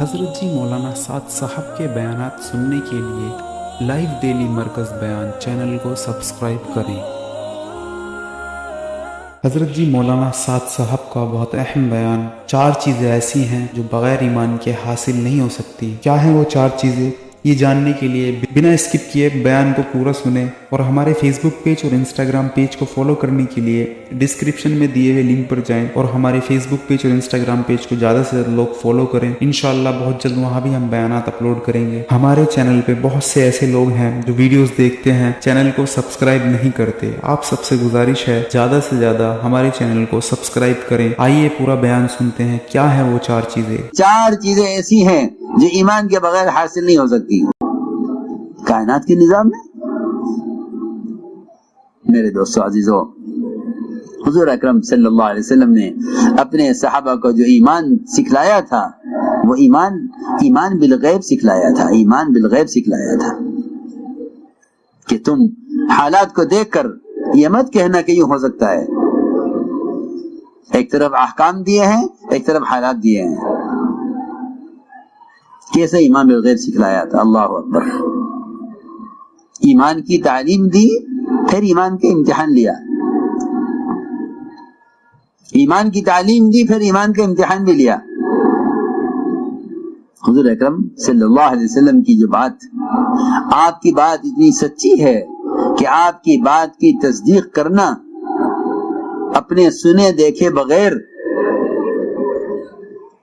حضرت جی مولانا سعد صاحب کے بیانات سننے کے لیے لائیو ڈیلی مرکز بیان چینل کو سبسکرائب کریں۔ حضرت جی مولانا سعد صاحب کا بہت اہم بیان، 4 چیزیں ایسی ہیں جو بغیر ایمان کے حاصل نہیں ہو سکتی۔ کیا ہیں وہ 4 چیزیں؟ یہ جاننے کے لیے بنا اسکپ کیے بیان کو پورا سنیں، اور ہمارے فیس بک پیج اور انسٹاگرام پیج کو فالو کرنے کے لیے ڈسکرپشن میں دیے ہوئے لنک پر جائیں اور ہمارے فیس بک پیج اور انسٹاگرام پیج کو زیادہ سے زیادہ لوگ فالو کریں۔ انشاءاللہ بہت جلد وہاں بھی ہم بیانات اپلوڈ کریں گے۔ ہمارے چینل پہ بہت سے ایسے لوگ ہیں جو ویڈیوز دیکھتے ہیں، چینل کو سبسکرائب نہیں کرتے۔ آپ سب سے گزارش ہے زیادہ سے زیادہ ہمارے چینل کو سبسکرائب کریں۔ آئیے پورا بیان سنتے ہیں، کیا ہے وہ 4 چیزیں۔ 4 چیزیں ایسی ہیں جو ایمان کے بغیر حاصل نہیں ہو سکتی کائنات کے نظام میں۔ میرے دوستو عزیزو، حضور اکرم صلی اللہ علیہ وسلم نے اپنے صحابہ کو جو ایمان سکھلایا تھا، وہ ایمان بالغیب سکھلایا تھا۔ ایمان بالغیب سکھلایا تھا کہ تم حالات کو دیکھ کر یہ مت کہنا کہ یوں ہو سکتا ہے۔ ایک طرف احکام دیے ہیں، ایک طرف حالات دیے ہیں۔ کیسے ایمان بالغیب سکھلایا تھا؟ اللہ اکبر۔ ایمان کی تعلیم دی، پھر ایمان کے امتحان لیا۔ ایمان کی تعلیم دی، پھر ایمان کے امتحان بھی لیا۔ حضور اکرم صلی اللہ علیہ وسلم کی جو بات، آپ کی بات اتنی سچی ہے کہ آپ کی بات کی تصدیق کرنا اپنے سنے دیکھے بغیر،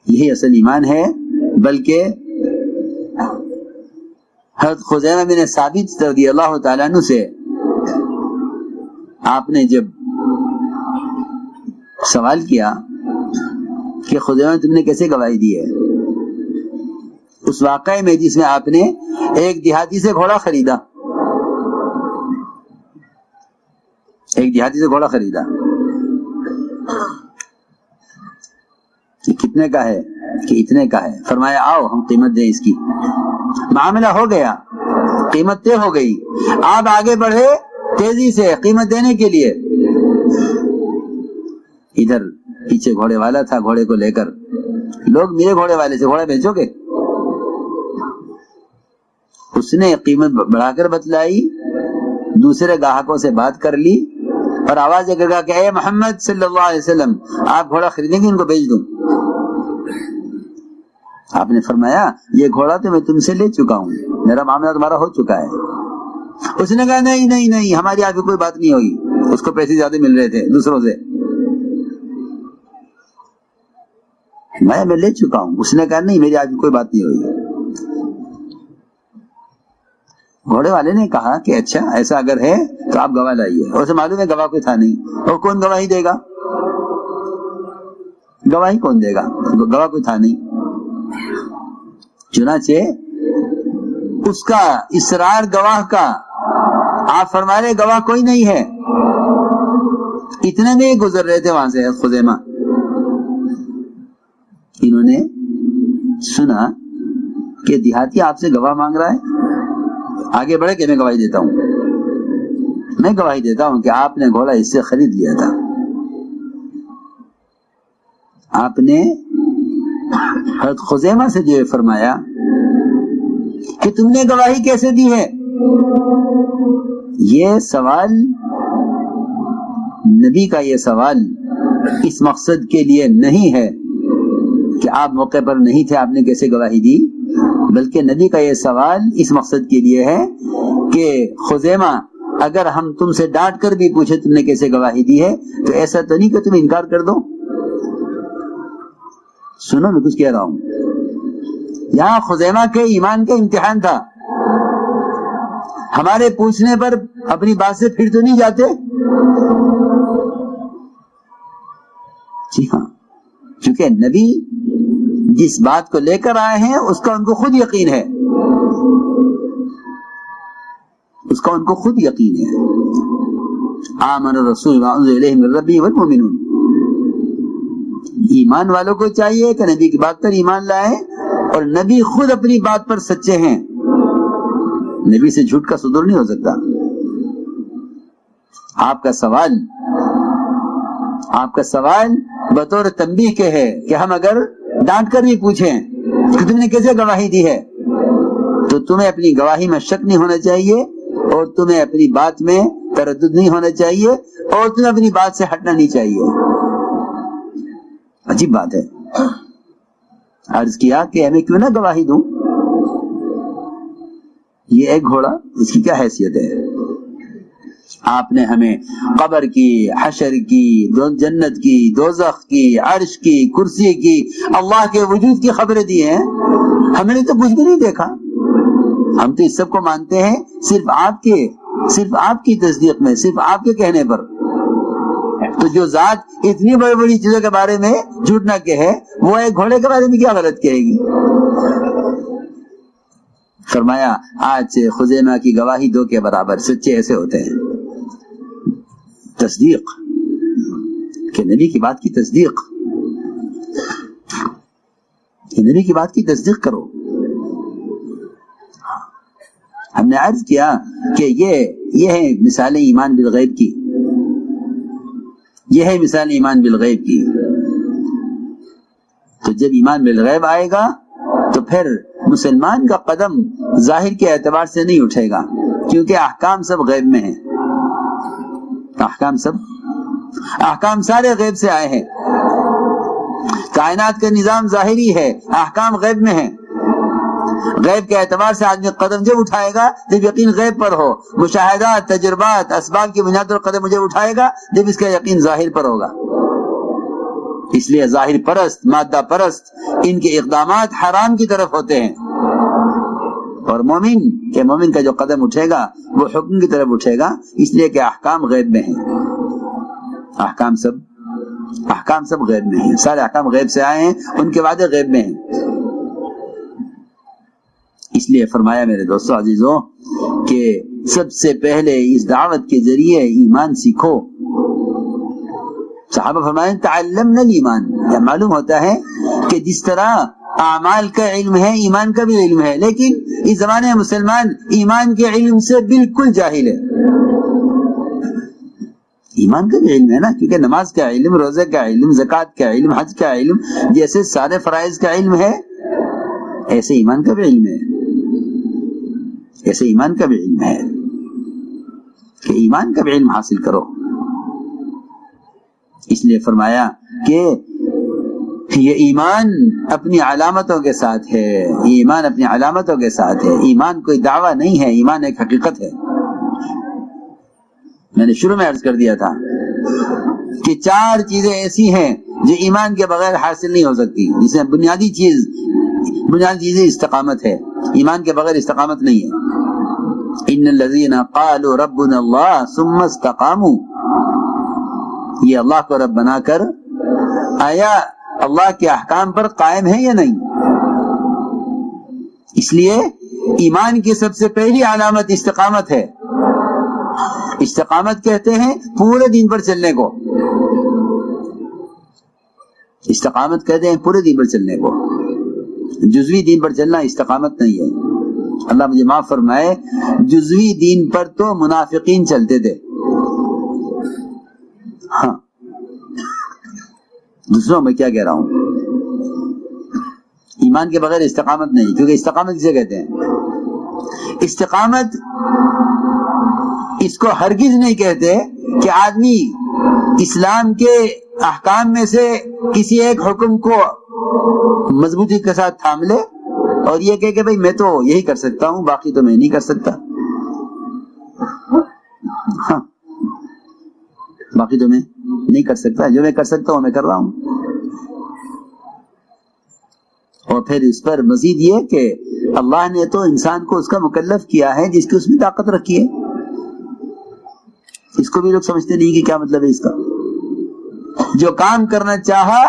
یہی اصل ایمان ہے۔ بلکہ حضرت خزیمہ بن ثابت رضی اللہ تعالیٰ عنہ سے آپ نے جب سوال کیا کہ خزیمہ تم نے کیسے گواہی دی ہے، اس واقعے میں جس میں آپ نے ایک دیہاتی سے گھوڑا خریدا، کہ کتنے کا ہے؟ کہ اتنے کا ہے۔ فرمایا آؤ ہم قیمت دیں اس کی۔ معاملہ ہو گیا، قیمت طے ہو گئی۔ آپ آگے بڑھے تیزی سے قیمت دینے کے لیے۔ ادھر پیچھے گھوڑے والا تھا، گھوڑے کو لے کر لوگ میرے گھوڑے والے سے گھوڑا بیچو گے؟ اس نے قیمت بڑھا کر بتلائی، دوسرے گاہکوں سے بات کر لی اور آواز دے کر کہا کہ اے محمد صلی اللہ علیہ وسلم، آپ گھوڑا خریدیں گے؟ ان کو بیچ دوں۔ آپ نے فرمایا یہ گھوڑا تو میں تم سے لے چکا ہوں، میرا معاملہ تمہارا ہو چکا ہے۔ اس نے کہا نہیں، ہماری آپ کی کوئی بات نہیں ہوئی۔ اس کو پیسے زیادہ مل رہے تھے دوسروں سے۔ میں لے چکا ہوں۔ اس نے کہا نہیں، میری آپ کی کوئی بات نہیں ہوئی۔ گھوڑے والے نے کہا کہ اچھا ایسا اگر ہے تو آپ گواہ لائیے۔ اسے معلوم ہے گواہ کوئی تھا نہیں، اور کون گواہی دے گا؟ گواہی کون دے گا؟ گواہ کوئی تھا نہیں۔ چنانچہ اس کا اصرار گواہ کا، آپ فرما رہے گواہ کوئی نہیں ہے، اتنے میں گزر رہے تھے وہاں سے خزیمہ۔ انہوں نے سنا کہ دیہاتی آپ سے گواہ مانگ رہا ہے، آگے بڑھے کہ میں گواہی دیتا ہوں کہ آپ نے گھوڑا اس سے خرید لیا تھا۔ آپ نے حضرت خزیمہ سے جو فرمایا کہ تم نے گواہی کیسے دی ہے، یہ سوال نبی کا، یہ سوال اس مقصد کے لیے نہیں ہے کہ آپ موقع پر نہیں تھے، آپ نے کیسے گواہی دی، بلکہ نبی کا یہ سوال اس مقصد کے لیے ہے کہ خزیمہ اگر ہم تم سے ڈانٹ کر بھی پوچھے تم نے کیسے گواہی دی ہے تو ایسا تو نہیں کہ تم انکار کر دو۔ سنو میں کچھ کہہ رہا ہوں۔ یہاں خزیمہ کے ایمان کا امتحان تھا۔ ہمارے پوچھنے پر اپنی بات سے پھر تو نہیں جاتے؟ جی ہاں، چونکہ نبی جس بات کو لے کر آئے ہیں اس کا ان کو خود یقین ہے، آمن الرسول بما انزل الیہ من ربہ والمؤمنون۔ ایمان والوں کو چاہیے کہ نبی کی بات پر ایمان لائے، اور نبی خود اپنی بات پر سچے ہیں۔ نبی سے جھوٹ کا صدور نہیں ہو سکتا۔ آپ کا سوال بطور تنبیہ کے ہے کہ ہم اگر ڈانٹ کر بھی پوچھیں کہ تم نے کیسے گواہی دی ہے، تو تمہیں اپنی گواہی میں شک نہیں ہونا چاہیے، اور تمہیں اپنی بات میں تردد نہیں ہونا چاہیے، اور تمہیں اپنی بات سے ہٹنا نہیں چاہیے۔ عجیب بات ہے۔ عرض کیا کہ میں کیوں نہ گواہی دوں، یہ ایک گھوڑا، اس کی کیا حیثیت ہے؟ آپ نے ہمیں قبر کی، حشر کی، جنت کی، دوزخ کی، عرش کی، کرسی کی، اللہ کے وجود کی خبریں دی ہیں، ہم نے تو کچھ بھی نہیں دیکھا۔ ہم تو اس سب کو مانتے ہیں صرف آپ کی تصدیق میں، صرف آپ کے کہنے پر۔ تو جو ذات اتنی بڑی بڑی چیزوں کے بارے میں جھوٹ نہ کہے، وہ ایک گھوڑے کے بارے میں کیا غلط کہے گی؟ فرمایا آج سے خزیمہ کی گواہی 2 کے برابر، سچے ایسے ہوتے ہیں۔ تصدیق کہ نبی کی بات کی تصدیق، کہ نبی کی بات کی تصدیق کرو۔ ہم نے عرض کیا کہ یہ ہے مثال ایمان بالغیب کی، یہ ہے مثال ایمان بالغیب کی۔ تو جب ایمان بالغیب آئے گا تو پھر مسلمان کا قدم ظاہر کے اعتبار سے نہیں اٹھے گا، کیونکہ احکام سب غیب میں ہیں، احکام سارے غیب سے آئے ہیں۔ کائنات کا نظام ظاہری ہے، احکام غیب میں ہیں۔ غیب کے اعتبار سے آدمی قدم جب اٹھائے گا جب یقین غیب پر ہو، مشاہدات، تجربات، اسباب کی بنیاد پر قدم جب اٹھائے گا جب اس کا یقین ظاہر پر ہوگا۔ اس لیے ظاہر پرست، مادہ پرست، ان کے اقدامات حرام کی طرف ہوتے ہیں، اور مومن کا جو قدم اٹھے گا وہ حکم کی طرف اٹھے گا، اس لیے کہ احکام غیب میں ہیں۔ احکام سب غیب میں ہیں، سارے احکام غیب سے آئے ہیں، ان کے وعدے غیب میں ہیں۔ اس لیے فرمایا میرے دوستو عزیزوں کہ سب سے پہلے اس دعوت کے ذریعے ایمان سیکھو۔ صحابہ فرمائیں تعلمنا الایمان، یہ معلوم ہوتا ہے کہ جس طرح اعمال کا علم ہے ایمان کا بھی علم ہے، لیکن اس زمانے میں مسلمان ایمان کے علم سے بالکل جاہل ہے۔ ایمان کا بھی علم ہے نا، کیونکہ نماز کا علم، روزے کا علم، زکوٰۃ کا علم، حج کا علم، جیسے سارے فرائض کا علم ہے ایسے ایمان کا بھی علم ہے، ایسے ایمان کا بھی علم ہے کہ ایمان کا بھی علم حاصل کرو۔ اس لیے فرمایا کہ یہ ایمان اپنی علامتوں کے ساتھ ہے، ایمان اپنی علامتوں کے ساتھ ہے، ایمان کوئی دعویٰ نہیں ہے، ایمان ایک حقیقت ہے۔ میں نے شروع میں عرض کر دیا تھا کہ 4 چیزیں ایسی ہیں جو ایمان کے بغیر حاصل نہیں ہو سکتی، جس میں بنیادی چیز استقامت ہے، ایمان کے بغیر استقامت نہیں ہے۔ ان الذين قالوا ربنا الله ثم استقاموا، یہ اللہ کو رب بنا کر آیا اللہ کے احکام پر قائم ہے یا نہیں؟ اس لیے ایمان کی سب سے پہلی علامت استقامت ہے۔ استقامت کہتے ہیں پورے دین پر چلنے کو، استقامت کہتے ہیں پورے دین پر چلنے کو، جزوی دین پر چلنا استقامت نہیں ہے۔ اللہ مجھے معاف فرمائے، جزوی دین پر تو منافقین چلتے تھے، ہاں دوسروں میں کیا کہہ رہا ہوں، ایمان کے بغیر استقامت نہیں، کیونکہ استقامت کسے کہتے ہیں؟ استقامت اس کو ہرگز نہیں کہتے کہ آدمی اسلام کے احکام میں سے کسی ایک حکم کو مضبوطی کے ساتھ تھام لے اور یہ کہے کہ بھئی میں تو یہی کر سکتا ہوں، باقی تو میں نہیں کر سکتا، ہاں باقی تو میں نہیں کر سکتا، جو میں کر سکتا ہوں میں کر رہا ہوں۔ اور پھر اس پر مزید یہ کہ اللہ نے تو انسان کو اس کا مکلف کیا ہے جس کی اس میں طاقت رکھی ہے۔ اس کو بھی لوگ سمجھتے نہیں کہ کیا مطلب ہے اس کا۔ جو کام کرنا چاہا،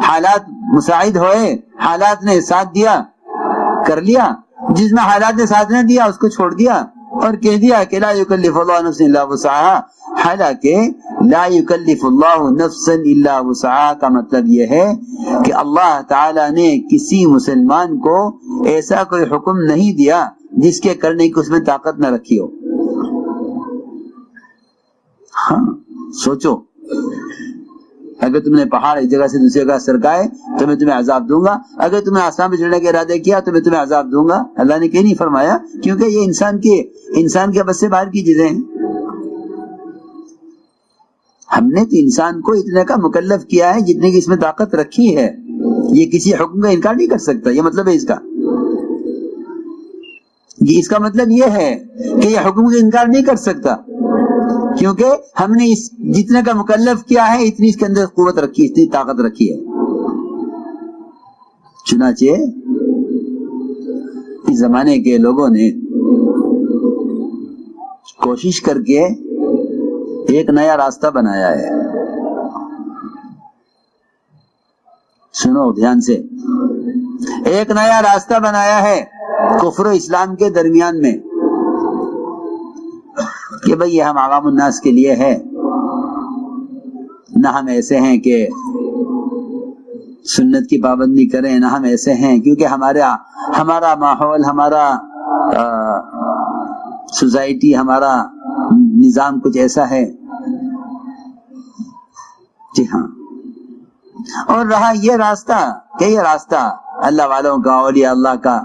حالات مساعد ہوئے، حالات نے ساتھ دیا، کر لیا، جس میں حالات نے ساتھ نہ دیا اس کو چھوڑ دیا اور کہہ دیا کہ لا یکلف اللہ نفسا الا وسعها، حالانکہ لا یکلف اللہ نفسا الا وسعها کا مطلب یہ ہے کہ اللہ تعالی نے کسی مسلمان کو ایسا کوئی حکم نہیں دیا جس کے کرنے کی اس میں طاقت نہ رکھی ہو۔ ہاں سوچو، اگر تم نے پہاڑ ایک جگہ سے دوسری جگہ سرکائے تو میں تمہیں عذاب دوں گا، اگر تم نے آسمان پہ چڑھنے کا ارادہ کیا تو میں تمہیں عذاب دوں گا۔ اللہ نے کہیں نہیں فرمایا، کیونکہ یہ انسان کے بس سے باہر کی چیزیں ہیں۔ ہم نے تو انسان کو اتنے کا مکلف کیا ہے جتنے کی اس میں طاقت رکھی ہے، یہ کسی حکم کا انکار نہیں کر سکتا، یہ مطلب ہے اس کا مطلب یہ ہے کہ یہ حکم کا انکار نہیں کر سکتا، کیونکہ ہم نے جتنے کا مکلف کیا ہے اتنی اس کے اندر قوت رکھی، اتنی طاقت رکھی ہے۔ چنانچہ اس زمانے کے لوگوں نے کوشش کر کے ایک نیا راستہ بنایا ہے، سنو دھیان سے، ایک نیا راستہ بنایا ہے کفر و اسلام کے درمیان میں، کہ بھئی یہ ہم عوام الناس کے لیے ہے، نہ ہم ایسے ہیں کہ سنت کی پابندی کریں، نہ ہم ایسے ہیں کیونکہ ہمارا ماحول، ہمارا سوسائٹی، ہمارا نظام کچھ ایسا ہے۔ جی ہاں، اور رہا یہ راستہ کہ یہ راستہ اللہ والوں کا، اولیاء اللہ کا،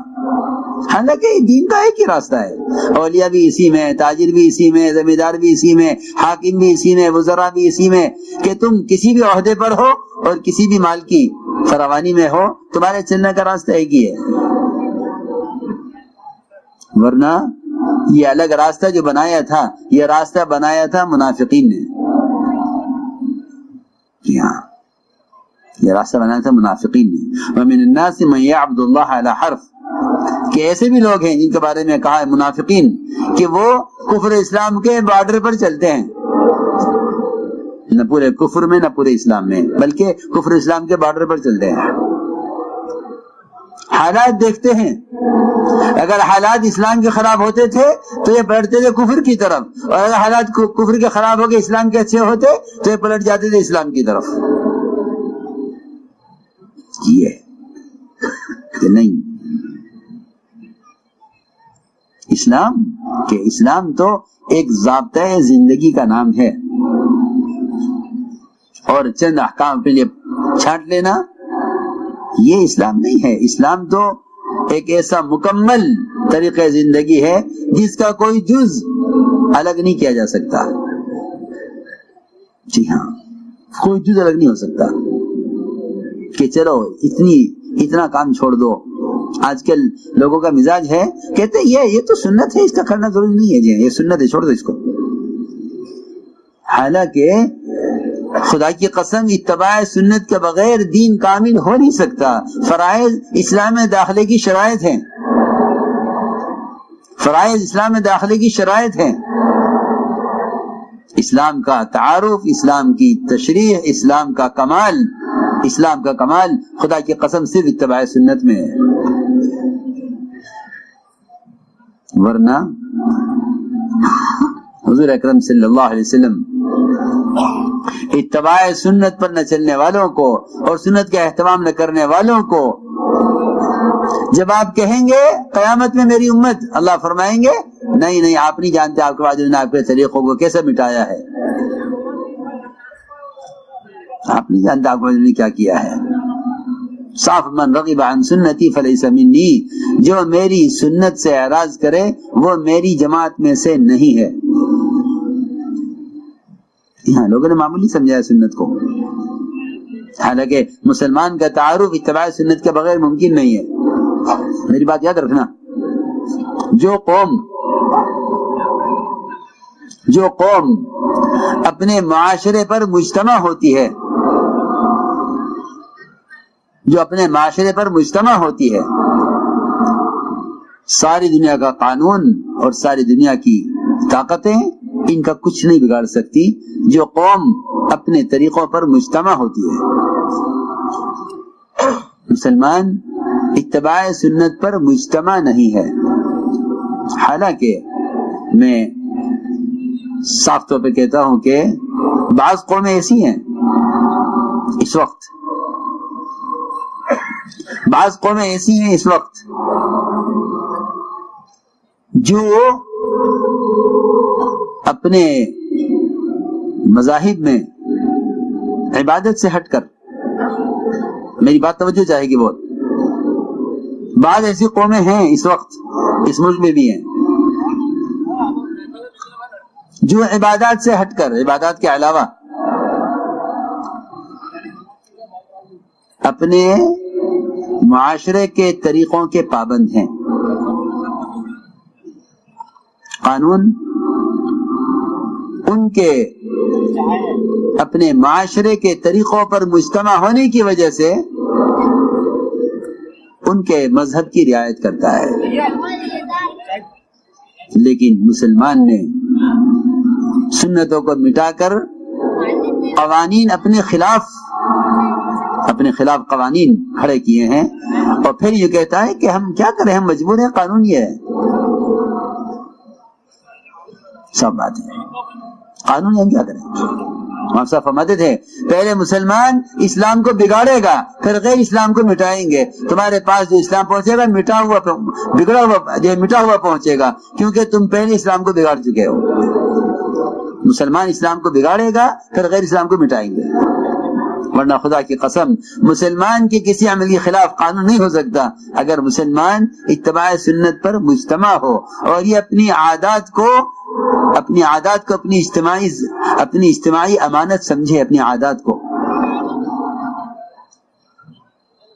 حالانکہ دین کا ایک ہی راستہ ہے، اولیاء بھی اسی میں، تاجر بھی اسی میں، زمیندار بھی اسی میں، حاکم بھی اسی میں، وزراء بھی اسی میں، کہ تم کسی بھی عہدے پر ہو اور کسی بھی مال کی فراوانی میں ہو، تمہارے چلنے کا راستہ ایک ہی ہے۔ ورنہ یہ الگ راستہ جو بنایا تھا، یہ راستہ بنایا تھا منافقین نے، یہ راستہ بنایا تھا منافقین نے۔ وَمِنَ النَّاسِ مَن يَعْبُدُ اللَّهَ عَلَى حَرْفٍ، کہ ایسے بھی لوگ ہیں جن کے بارے میں کہا ہے منافقین کہ وہ کفر اسلام کے بارڈر پر چلتے ہیں، نہ پورے کفر میں نہ پورے اسلام میں، بلکہ کفر اسلام کے بارڈر پر چلتے ہیں۔ حالات دیکھتے ہیں، اگر حالات اسلام کے خراب ہوتے تھے تو یہ پلٹتے تھے کفر کی طرف، اور اگر حالات کفر کے خراب ہو کے اسلام کے اچھے ہوتے تو یہ پلٹ جاتے تھے اسلام کی طرف۔ یہ کہ نہیں، اسلام تو ایک ضابطۂ زندگی کا نام ہے، اور چند احکام کے لیے چھانٹ لینا یہ اسلام نہیں ہے۔ اسلام تو ایک ایسا مکمل طریقہ زندگی ہے جس کا کوئی جز الگ نہیں کیا جا سکتا۔ جی ہاں، کوئی جز الگ نہیں ہو سکتا کہ چلو اتنا کام چھوڑ دو۔ آج کل لوگوں کا مزاج ہے، کہتے یہ تو سنت ہے، اس کا کرنا ضروری نہیں ہے، جی یہ سنت ہے، چھوڑ دو اس کو۔ حالانکہ خدا کی قسم اتباع سنت کے بغیر دین کامل ہو نہیں سکتا۔ فرائض اسلام میں داخلے کی شرائط ہیں، فرائض اسلام میں داخلے کی شرائط ہیں۔ اسلام کا تعارف، اسلام کی تشریح، اسلام کا کمال خدا کی قسم صرف اتباع سنت میں ہے، ورنہ حضور اکرم صلی اللہ علیہ وسلم اتباع سنت پر نہ چلنے والوں کو اور سنت کا اہتمام نہ کرنے والوں کو جب آپ کہیں گے قیامت میں میری امت، اللہ فرمائیں گے نہیں آپ نہیں جانتے آپ کے بعد نے آپ کے طریقوں کو کیسے مٹایا ہے، آپ نہیں جانتے آپ نے کیا کیا ہے۔ صاف من رغب عن سنتی فلیس منی، جو میری سنت سے اعراض کرے وہ میری جماعت میں سے نہیں ہے۔ یہاں لوگوں نے معمولی سمجھا ہے سنت کو، حالانکہ مسلمان کا تعارف اتباع سنت کے بغیر ممکن نہیں ہے۔ میری بات یاد رکھنا، جو قوم اپنے معاشرے پر مجتمع ہوتی ہے، ساری دنیا کا قانون اور ساری دنیا کی طاقتیں ان کا کچھ نہیں بگاڑ سکتی۔ جو قوم اپنے طریقوں پر مجتمع ہوتی ہے، مسلمان اتباع سنت پر مجتمع نہیں ہے۔ حالانکہ میں صاف طور پہ کہتا ہوں کہ بعض قومیں ایسی ہیں اس وقت جو اپنے مذاہب میں عبادت سے ہٹ کر، میری بات توجہ چاہے گی بہت، بعض ایسی قومیں ہیں اس وقت اس ملک میں بھی ہیں جو عبادات سے ہٹ کر، عبادات کے علاوہ اپنے معاشرے کے طریقوں کے پابند ہیں. قانون ان کے اپنے معاشرے کے طریقوں پر مجتمع ہونے کی وجہ سے ان کے مذہب کی رعایت کرتا ہے، لیکن مسلمان نے سنتوں کو مٹا کر قوانین اپنے خلاف قوانین کھڑے کیے ہیں، اور پھر یہ کہتا ہے کہ ہم کیا کریں، ہم مجبور ہیں، قانون یہ ہے. سب بات ہے، قانون ہم کیا کریں. ہم صاحب فرماتے تھے پہلے مسلمان اسلام کو بگاڑے گا، پھر غیر اسلام کو مٹائیں گے. تمہارے پاس جو اسلام پہنچے گا مٹا ہوا پہنچے گا، کیونکہ تم پہلے اسلام کو بگاڑ چکے ہو. مسلمان اسلام کو بگاڑے گا، پھر غیر اسلام کو مٹائیں گے. ورنہ خدا کی قسم مسلمان کے کسی عمل کے خلاف قانون نہیں ہو سکتا اگر مسلمان اتباع سنت پر مجتمع ہو، اور یہ اپنی عادات کو اپنی اجتماعی امانت سمجھے. اپنی عادات کو،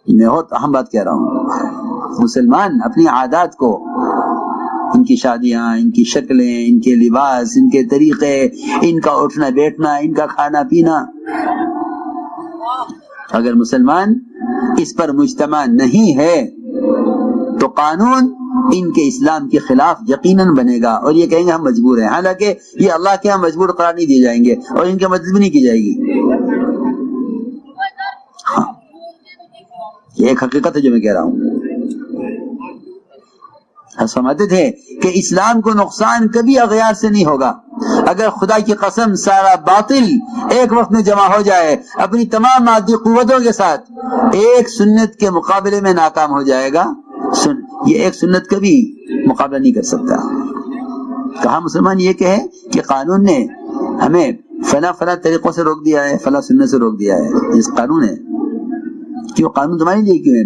میں بہت اہم بات کہہ رہا ہوں، مسلمان اپنی عادات کو، ان کی شادیاں، ان کی شکلیں، ان کے لباس، ان کے طریقے، ان کا اٹھنا بیٹھنا، ان کا کھانا پینا، اگر مسلمان اس پر مجتمع نہیں ہے تو قانون ان کے اسلام کے خلاف یقیناً بنے گا، اور یہ کہیں گے ہم مجبور ہیں. حالانکہ یہ اللہ کے ہاں مجبور قرار نہیں دیے جائیں گے، اور ان کی مدد بھی نہیں کی جائے گی. ہاں، یہ ایک حقیقت ہے جو میں کہہ رہا ہوں. سمجھتے تھے کہ اسلام کو نقصان کبھی اغیار سے نہیں ہوگا. اگر خدا کی قسم سارا باطل ایک وقت میں جمع ہو جائے اپنی تمام مادی قوتوں کے ساتھ، ایک سنت کے مقابلے میں ناکام ہو جائے گا. یہ ایک سنت کبھی مقابلہ نہیں کر سکتا. کہا مسلمان یہ کہے کہ قانون نے ہمیں فلاں طریقوں سے روک دیا ہے، فلاں سنت سے روک دیا ہے، اس قانون ہے. کیوں قانون تمہارے لیے کیوں ہے،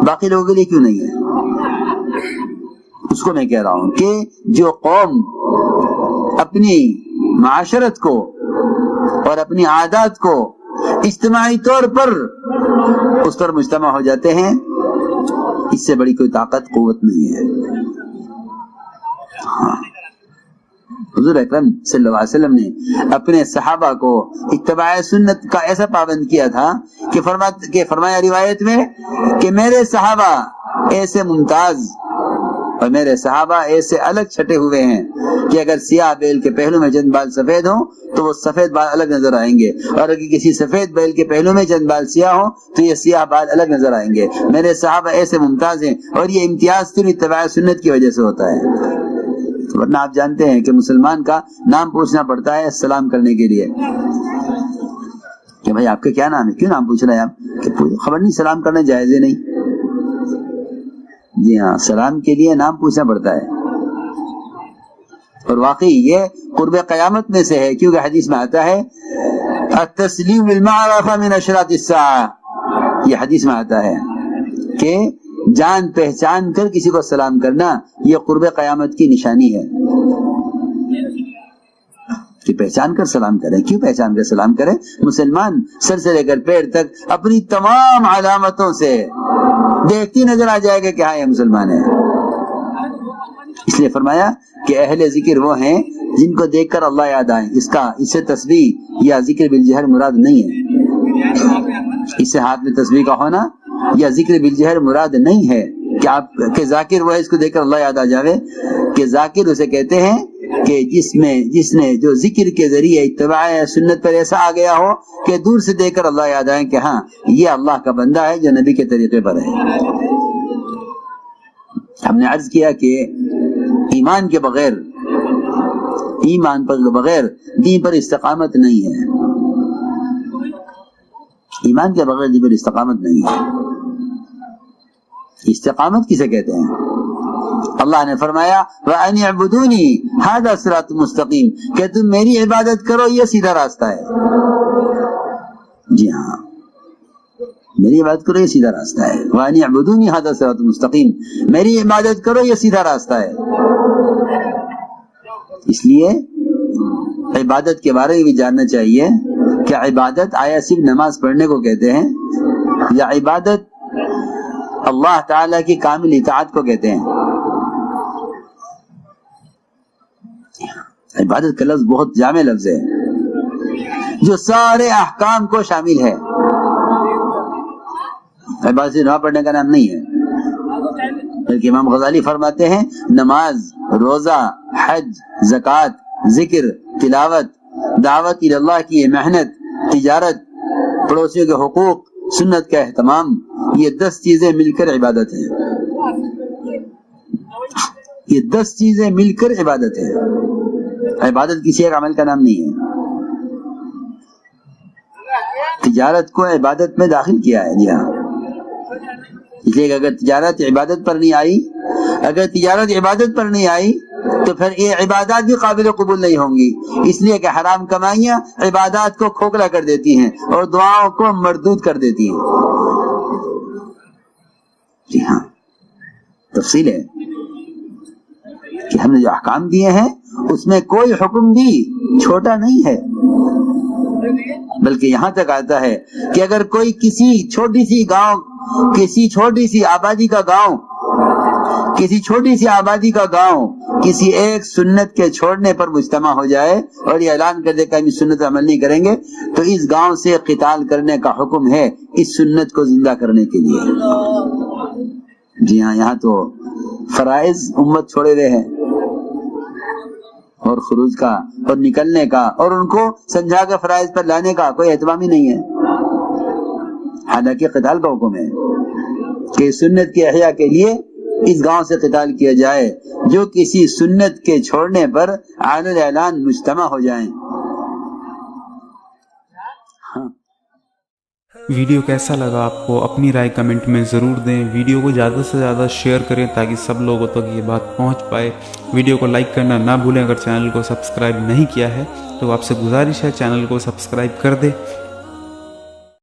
باقی لوگوں کے لیے کیوں نہیں ہے؟ اس کو میں کہہ رہا ہوں کہ جو قوم اپنی معاشرت کو اور اپنی عادات کو اجتماعی طور پر اس پر مجتمع ہو جاتے ہیں، اس سے بڑی کوئی طاقت قوت نہیں ہے. حضور اکرم صلی اللہ علیہ وسلم نے اپنے صحابہ کو اتباع سنت کا ایسا پابند کیا تھا کہ فرمایا روایت میں کہ میرے صحابہ ایسے ممتاز اور میرے صحابہ ایسے الگ چھٹے ہوئے ہیں کہ اگر سیاہ بیل کے پہلو میں چند بال سفید ہوں تو وہ سفید بال الگ نظر آئیں گے، اور اگر کسی سفید بیل کے پہلو میں چند بال سیاہ ہوں تو یہ سیاہ بال الگ نظر آئیں گے. میرے صحابہ ایسے ممتاز ہیں، اور یہ امتیاز صرف اتباع سنت کی وجہ سے ہوتا ہے. ورنہ آپ جانتے ہیں کہ مسلمان کا نام پوچھنا پڑتا ہے سلام کرنے کے لیے کہ بھائی آپ کا کیا نام ہے، کیوں نام پوچھ رہے ہیں آپ؟ کہ خبر نہیں، سلام کرنا جائز ہے نہیں. جی ہاں، سلام کے لیے نام پوچھنا پڑتا ہے، اور واقعی یہ قرب قیامت میں سے ہے، کیونکہ حدیث میں آتا ہے التسلیم بالمعرفہ من اشراط الساعہ. یہ حدیث میں آتا ہے کہ جان پہچان کر کسی کو سلام کرنا یہ قرب قیامت کی نشانی ہے. کہ پہچان کر سلام کریں. کیوں پہچان کر سلام کریں؟ مسلمان سر سے لے کر پیر تک اپنی تمام علامتوں سے دیکھتی نظر آ جائے گا کہ ہاں یہ مسلمان ہے. اس لیے فرمایا کہ اہل ذکر وہ ہیں جن کو دیکھ کر اللہ یاد آئے. اس سے تسبیح یا ذکر بالجہر مراد نہیں ہے. اس سے ہاتھ میں تسبیح کا ہونا یا ذکر بالجہر مراد نہیں ہے کہ آپ کہ ذاکر وہ ہے اس کو دیکھ کر اللہ یاد آ جاوے. کہ ذاکر اسے کہتے ہیں کہ جس نے جو ذکر کے ذریعے اتباع سنت پر ایسا آ گیا ہو کہ دور سے دیکھ کر اللہ یاد آئے کہ ہاں یہ اللہ کا بندہ ہے جو نبی کے طریقے پر ہے. ہم نے عرض کیا کہ ایمان کے بغیر دین پر استقامت نہیں ہے. ایمان کے بغیر دین پر استقامت نہیں ہے. استقامت کسے کہتے ہیں؟ اللہ نے فرمایا وَأَنِ اعْبُدُونِي هَذَا صِرَاطٌ مُسْتَقِيمٌ کہ تم میری عبادت کرو، یہ سیدھا راستہ ہے. جی ہاں، میری عبادت کرو یہ سیدھا راستہ ہے. وَأَنِ اعْبُدُونِي هَذَا صِرَاطٌ مُسْتَقِيمٌ، میری عبادت کرو یہ سیدھا راستہ ہے. اس لیے عبادت کے بارے میں بھی جاننا چاہیے کہ عبادت آیا صرف نماز پڑھنے کو کہتے ہیں یا عبادت اللہ تعالی کی کامل اطاعت کو کہتے ہیں. عبادت کا لفظ بہت جامع لفظ ہے جو سارے احکام کو شامل ہے. عبادت سے نماز پڑھنے کا نام نہیں ہے، بلکہ امام غزالی فرماتے ہیں نماز، روزہ، حج، زکوٰۃ، ذکر، تلاوت، دعوت اللہ کی محنت، تجارت، پڑوسیوں کے حقوق، سنت کا اہتمام، یہ 10 چیزیں مل کر عبادت ہے. یہ 10 چیزیں مل کر عبادت ہے. عبادت کسی ایک عمل کا نام نہیں ہے. تجارت کو عبادت میں داخل کیا ہے. جی ہاں، اس لیے اگر تجارت عبادت پر نہیں آئی تو پھر یہ عبادات بھی قابل قبول نہیں ہوں گی. اس لیے کہ حرام کمائیاں عبادات کو کھوکھلا کر دیتی ہیں اور دعاؤں کو مردود کر دیتی ہیں. جی ہاں، تفصیل ہے کہ ہم نے جو احکام دیے ہیں اس میں کوئی حکم بھی چھوٹا نہیں ہے، بلکہ یہاں تک آتا ہے کہ اگر کوئی کسی چھوٹی سی آبادی کا گاؤں کسی ایک سنت کے چھوڑنے پر مجتمع ہو جائے اور یہ اعلان کر دے کہ ہم اس سنت عمل نہیں کریں گے تو اس گاؤں سے قتال کرنے کا حکم ہے اس سنت کو زندہ کرنے کے لیے. جی ہاں، یہاں تو فرائض امت چھوڑے ہوئے ہیں اور خروج کا اور نکلنے کا اور ان کو سمجھا کے فرائض پر لانے کا کوئی اہتمام ہی نہیں ہے. حالانکہ قتال کا حکم ہے کہ سنت کے احیاء کے لیے اس گاؤں سے قتال کیا جائے جو کسی سنت کے چھوڑنے پر عین الاعلان مجتمع ہو جائیں. ویڈیو کیسا لگا آپ کو اپنی رائے کمنٹ میں ضرور دیں. ویڈیو کو زیادہ سے زیادہ شیئر کریں تاکہ سب لوگوں تک یہ بات پہنچ پائے. ویڈیو کو لائک کرنا نہ بھولیں. اگر چینل کو سبسکرائب نہیں کیا ہے تو آپ سے گزارش ہے چینل کو سبسکرائب کر دیں